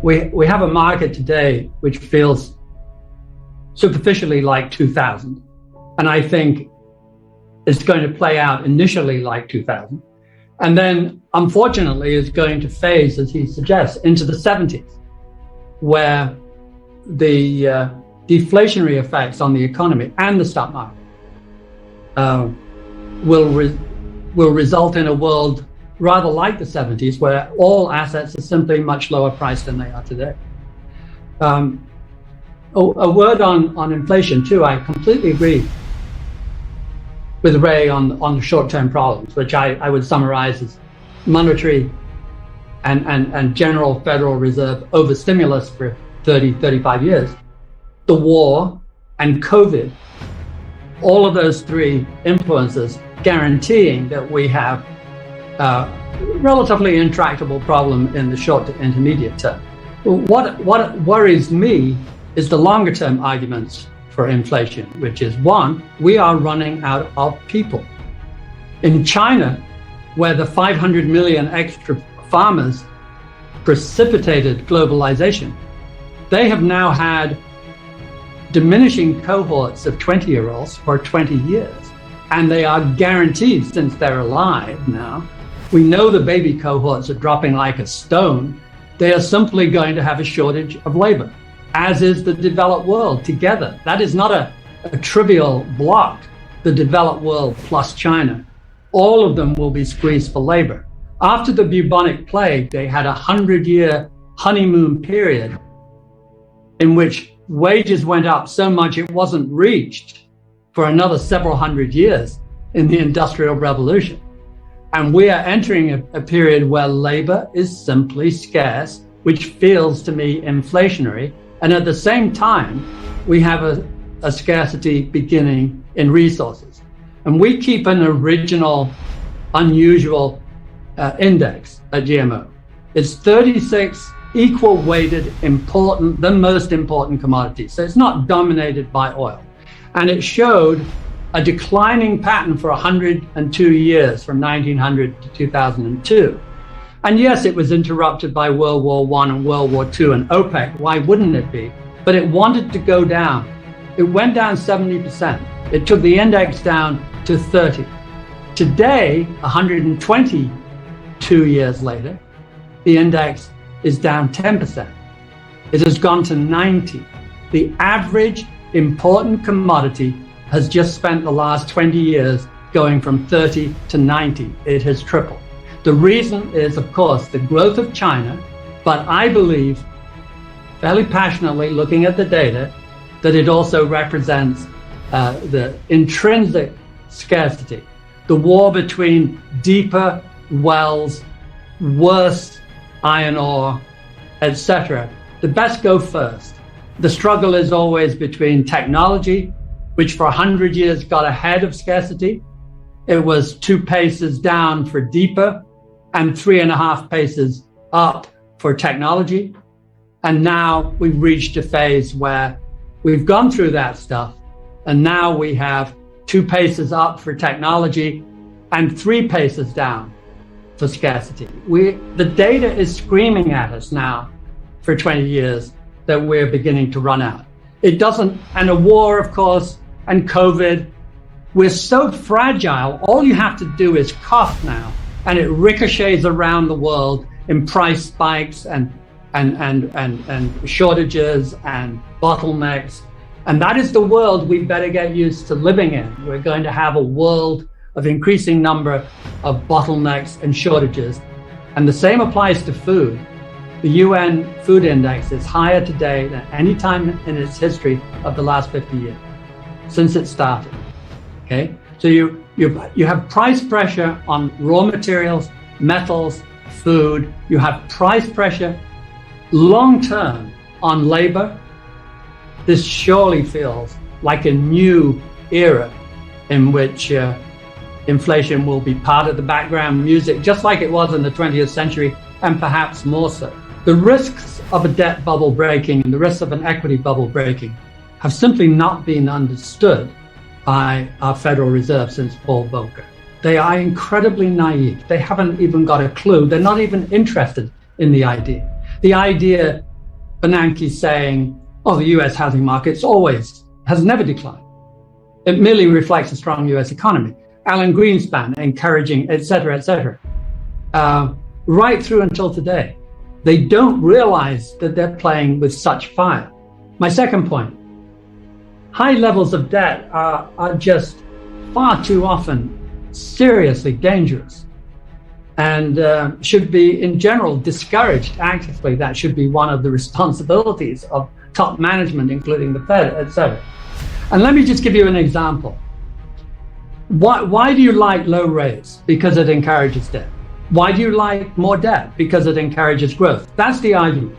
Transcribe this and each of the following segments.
We have a market today which feels superficially like 2000. And I think it's going to play out initially like 2000. And then, unfortunately, is going to phase, as he suggests, into the 70s, where the deflationary effects on the economy and the stock market will result in a world rather like the 70s, where all assets are simply much lower priced than they are today. A word on inflation, too. I completely agree with Ray on the short-term problems, which I would summarize as monetary and general Federal Reserve overstimulus for 30, 35 years, the war and COVID, all of those three influences guaranteeing that we have a relatively intractable problem in the short to intermediate term. What worries me is the longer term arguments for inflation, which is one, we are running out of people. In China, where the 500 million extra farmers precipitated globalization, they have now had diminishing cohorts of 20-year-olds for 20 years. And they are guaranteed, since they're alive now, we know the baby cohorts are dropping like a stone. They are simply going to have a shortage of labor, as is the developed world together. That is not a trivial block, the developed world plus China. All of them will be squeezed for labor. After the bubonic plague, they had a 100-year honeymoon period in which wages went up so much it wasn't reached for another several hundred years in the Industrial Revolution. And we are entering a period where labor is simply scarce, which feels to me inflationary. And at the same time, we have a scarcity beginning in resources. And we keep an original, unusual index at GMO. It's 36 equal weighted important, the most important commodities. So it's not dominated by oil. And it showed a declining pattern for 102 years, from 1900 to 2002. And yes, it was interrupted by World War I and World War II and OPEC. Why wouldn't it be? But it wanted to go down. It went down 70%. It took the index down to 30. Today, 122 years later, the index is down 10%. It has gone to 90. The average important commodity has just spent the last 20 years going from 30 to 90. It has tripled. The reason is, of course, the growth of China, but I believe, fairly passionately looking at the data, that it also represents the intrinsic scarcity, the war between deeper wells, worse iron ore, etc. The best go first. The struggle is always between technology, which for 100 years got ahead of scarcity. It was 2 paces down for deeper and 3.5 paces up for technology. And now we've reached a phase where we've gone through that stuff. And now we have 2 paces up for technology and 3 paces down for scarcity. The data is screaming at us now for 20 years that we're beginning to run out. It doesn't, and a war, of course, and COVID, we're so fragile. All you have to do is cough now, and it ricochets around the world in price spikes and shortages and bottlenecks. And that is the world we better get used to living in. We're going to have a world of increasing number of bottlenecks and shortages. And the same applies to food. The UN Food Index is higher today than any time in its history of the last 50 years, since it started. Okay, so you have price pressure on raw materials, metals, food. You have price pressure long term on labor. This surely feels like a new era in which inflation will be part of the background music, just like it was in the 20th century, and perhaps more so. The risks of a debt bubble breaking and the risks of an equity bubble breaking have simply not been understood by our Federal Reserve since Paul Volcker. They are incredibly naive. They haven't even got a clue. They're not even interested in the idea. The idea Bernanke saying, oh, the US housing market has never declined. It merely reflects a strong US economy. Alan Greenspan encouraging, et cetera, right through until today. They don't realize that they're playing with such fire. My second point, high levels of debt are just far too often seriously dangerous and should be, in general, discouraged actively. That should be one of the responsibilities of top management, including the Fed, et cetera. And let me just give you an example. Why do you like low rates? Because it encourages debt. Why do you like more debt? Because it encourages growth. That's the argument.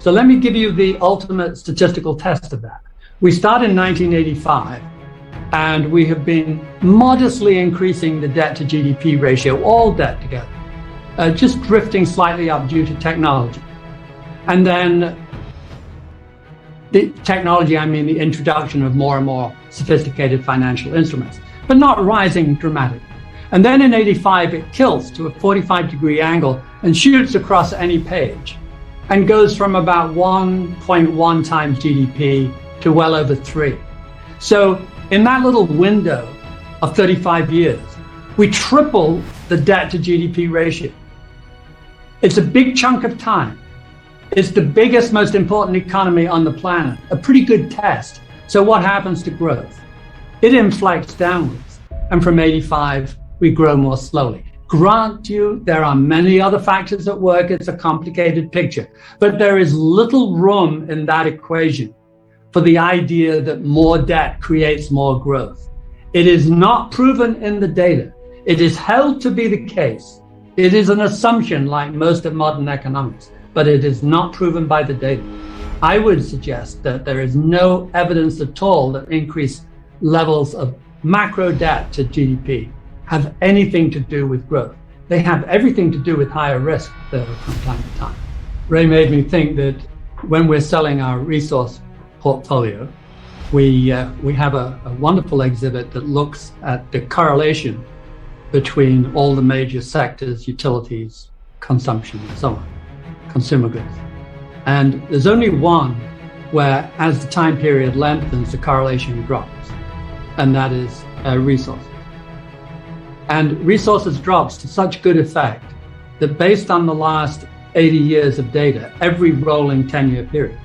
So let me give you the ultimate statistical test of that. We start in 1985, and we have been modestly increasing the debt to GDP ratio, all debt together, just drifting slightly up due to technology. And then the technology, I mean the introduction of more and more sophisticated financial instruments, but not rising dramatically. And then in 85, it kills to a 45-degree angle and shoots across any page and goes from about 1.1 times GDP to well over 3. So in that little window of 35 years, we triple the debt to GDP ratio. It's a big chunk of time. It's the biggest, most important economy on the planet, a pretty good test. So what happens to growth? It inflects downwards. And from 85, we grow more slowly. Grant you, there are many other factors at work. It's a complicated picture. But there is little room in that equation for the idea that more debt creates more growth. It is not proven in the data. It is held to be the case. It is an assumption like most of modern economics, but it is not proven by the data. I would suggest that there is no evidence at all that increased levels of macro debt to GDP have anything to do with growth. They have everything to do with higher risk, though, from time to time. Ray made me think that when we're selling our resource portfolio, we have a wonderful exhibit that looks at the correlation between all the major sectors, utilities, consumption, and so on, consumer goods. And there's only one where, as the time period lengthens, the correlation drops, and that is resources. And resources drops to such good effect that based on the last 80 years of data, every rolling 10-year period,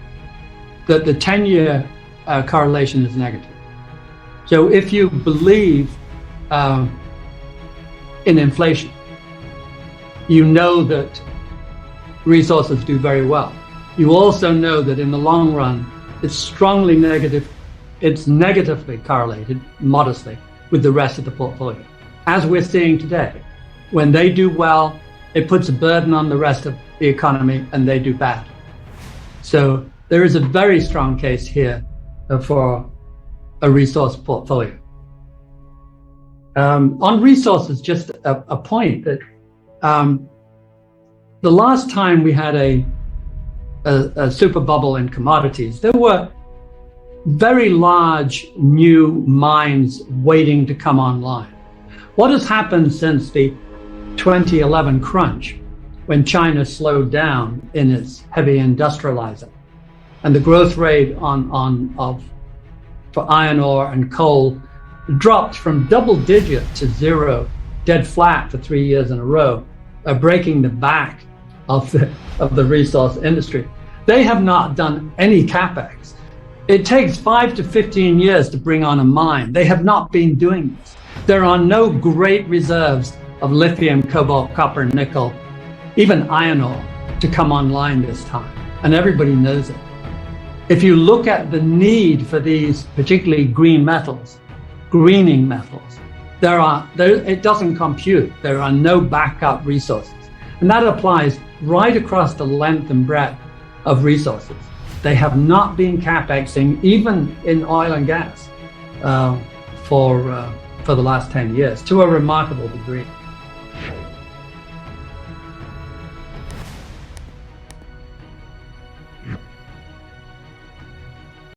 that the 10-year correlation is negative. So if you believe in inflation, you know that resources do very well. You also know that in the long run, it's strongly negative. It's negatively correlated, modestly, with the rest of the portfolio. As we're seeing today, when they do well, it puts a burden on the rest of the economy and they do bad. So there is a very strong case here for a resource portfolio. On resources, just a point that the last time we had a super bubble in commodities, there were very large new mines waiting to come online. What has happened since the 2011 crunch, when China slowed down in its heavy industrializing, and the growth rate for iron ore and coal dropped from double digit to zero, dead flat for 3 years in a row, breaking the back of the resource industry. They have not done any capex. It takes 5 to 15 years to bring on a mine. They have not been doing this. There are no great reserves of lithium, cobalt, copper, nickel, even iron ore to come online this time, and everybody knows it. If you look at the need for these, particularly green metals, greening metals, it doesn't compute. There are no backup resources. And that applies right across the length and breadth of resources. They have not been capexing, even in oil and gas, for the last 10 years, to a remarkable degree.